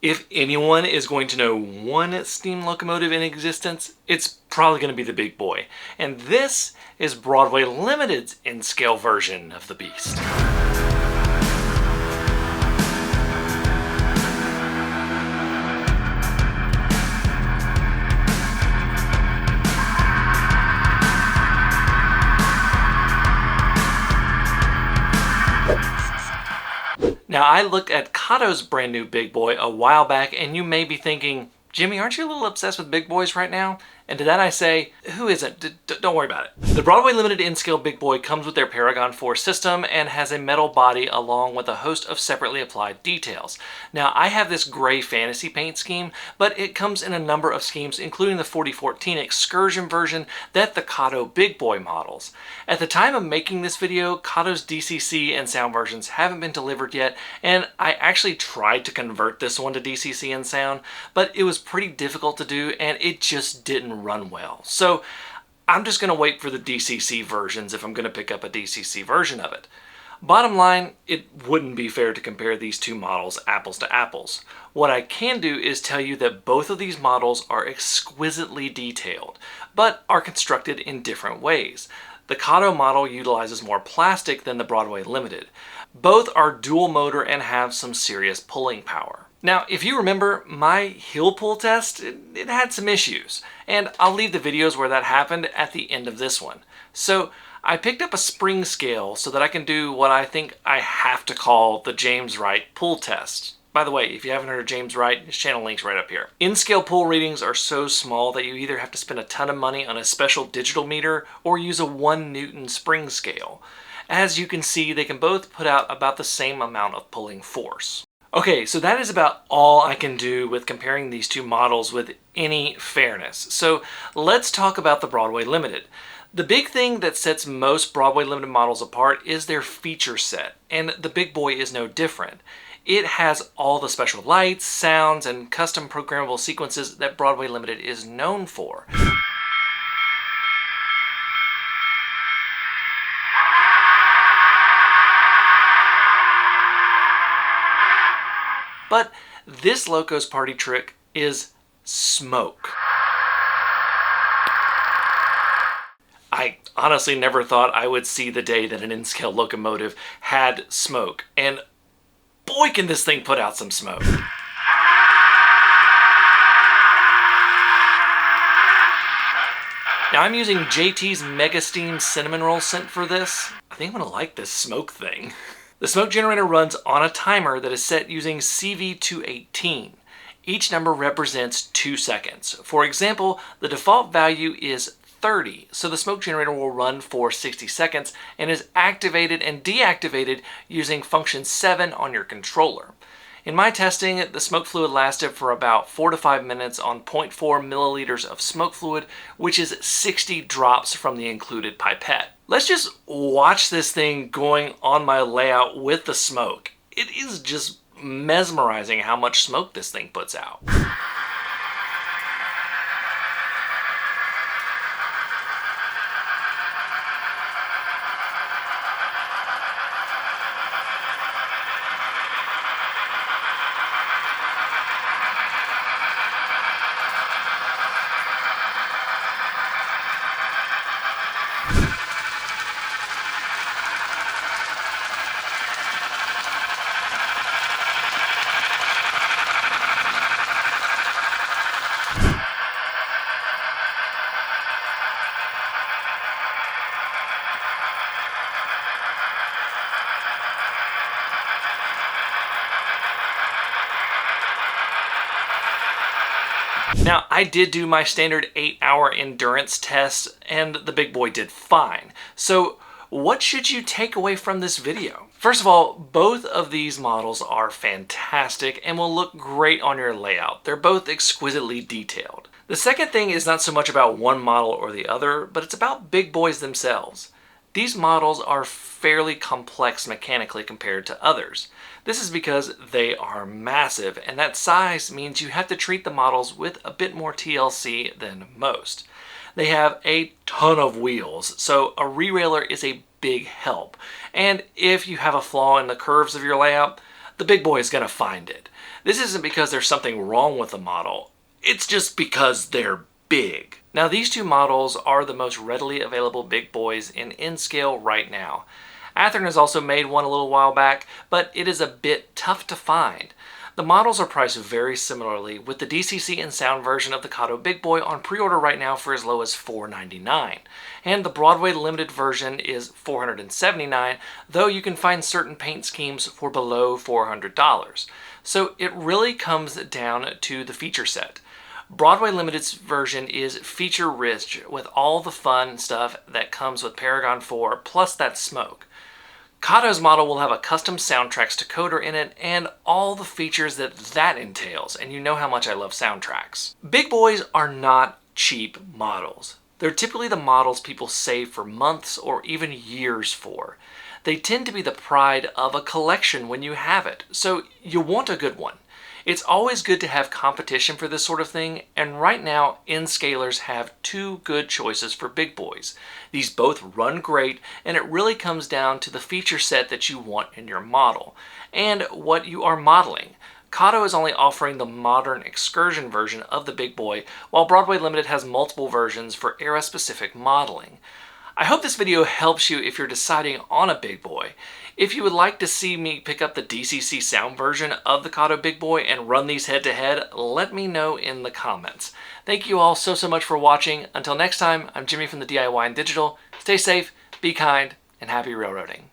If anyone is going to know one steam locomotive in existence, it's probably going to be the Big Boy. And this is Broadway Limited's in-scale version of the beast. Now, I looked at Kato's brand new Big Boy a while back, and you may be thinking, Jimmy, aren't you a little obsessed with big boys right now? And to that I say, who isn't? Don't worry about it. The Broadway Limited in-scale Big Boy comes with their Paragon 4 system and has a metal body along with a host of separately applied details. Now, I have this gray fantasy paint scheme, but it comes in a number of schemes, including the 4014 excursion version that the Kato Big Boy models. At the time of making this video, Kato's DCC and sound versions haven't been delivered yet, and I actually tried to convert this one to DCC and sound, but it was pretty difficult to do and it just didn't run well. So I'm just going to wait for the DCC versions if I'm going to pick up a DCC version of it. Bottom line, it wouldn't be fair to compare these two models apples to apples. What I can do is tell you that both of these models are exquisitely detailed, but are constructed in different ways. The Kato model utilizes more plastic than the Broadway Limited. Both are dual motor and have some serious pulling power. Now, if you remember, my hill pull test, it had some issues, and I'll leave the videos where that happened at the end of this one. So I picked up a spring scale so that I can do what I think I have to call the James Wright pull test. By the way, if you haven't heard of James Wright, his channel link's right up here. In-scale pull readings are so small that you either have to spend a ton of money on a special digital meter or use a 1 Newton spring scale. As you can see, they can both put out about the same amount of pulling force. Okay, so that is about all I can do with comparing these two models with any fairness. So let's talk about the Broadway Limited. The big thing that sets most Broadway Limited models apart is their feature set, and the Big Boy is no different. It has all the special lights, sounds, and custom programmable sequences that Broadway Limited is known for. But this loco's party trick is smoke. I honestly never thought I would see the day that an in-scale locomotive had smoke, and boy can this thing put out some smoke. Now I'm using JT's Mega Steam cinnamon roll scent for this. I think I'm gonna like this smoke thing. The smoke generator runs on a timer that is set using CV218. Each number represents 2 seconds. For example, the default value is 30, so the smoke generator will run for 60 seconds and is activated and deactivated using function 7 on your controller. In my testing, the smoke fluid lasted for about 4 to 5 minutes on 0.4 milliliters of smoke fluid, which is 60 drops from the included pipette. Let's just watch this thing going on my layout with the smoke. It is just mesmerizing how much smoke this thing puts out. Now, I did do my standard 8-hour endurance test, and the Big Boy did fine. So what should you take away from this video? First of all, both of these models are fantastic and will look great on your layout. They're both exquisitely detailed. The second thing is not so much about one model or the other, but it's about Big Boys themselves. These models are fairly complex mechanically compared to others. This is because they are massive, and that size means you have to treat the models with a bit more TLC than most. They have a ton of wheels, so a re-railer is a big help. And if you have a flaw in the curves of your layout, the Big Boy is going to find it. This isn't because there's something wrong with the model, it's just because they're big. Now these two models are the most readily available big boys in scale right now. Athearn has also made one a little while back, but it is a bit tough to find. The models are priced very similarly, with the DCC and sound version of the Kato Big Boy on pre-order right now for as low as $499. And the Broadway Limited version is $479, though you can find certain paint schemes for below $400. So it really comes down to the feature set. Broadway Limited's version is feature-rich with all the fun stuff that comes with Paragon 4, plus that smoke. Kato's model will have a custom soundtracks decoder in it and all the features that entails, and you know how much I love soundtracks. Big boys are not cheap models. They're typically the models people save for months or even years for. They tend to be the pride of a collection when you have it, so you want a good one. It's always good to have competition for this sort of thing, and right now, N-Scalers have two good choices for big boys. These both run great, and it really comes down to the feature set that you want in your model, and what you are modeling. Kato is only offering the modern excursion version of the big boy, while Broadway Limited has multiple versions for era-specific modeling. I hope this video helps you if you're deciding on a big boy. If you would like to see me pick up the DCC sound version of the Kato Big Boy and run these head to head, let me know in the comments. Thank you all so much for watching. Until next time, I'm Jimmy from the DIY and Digital. Stay safe, be kind, and happy railroading.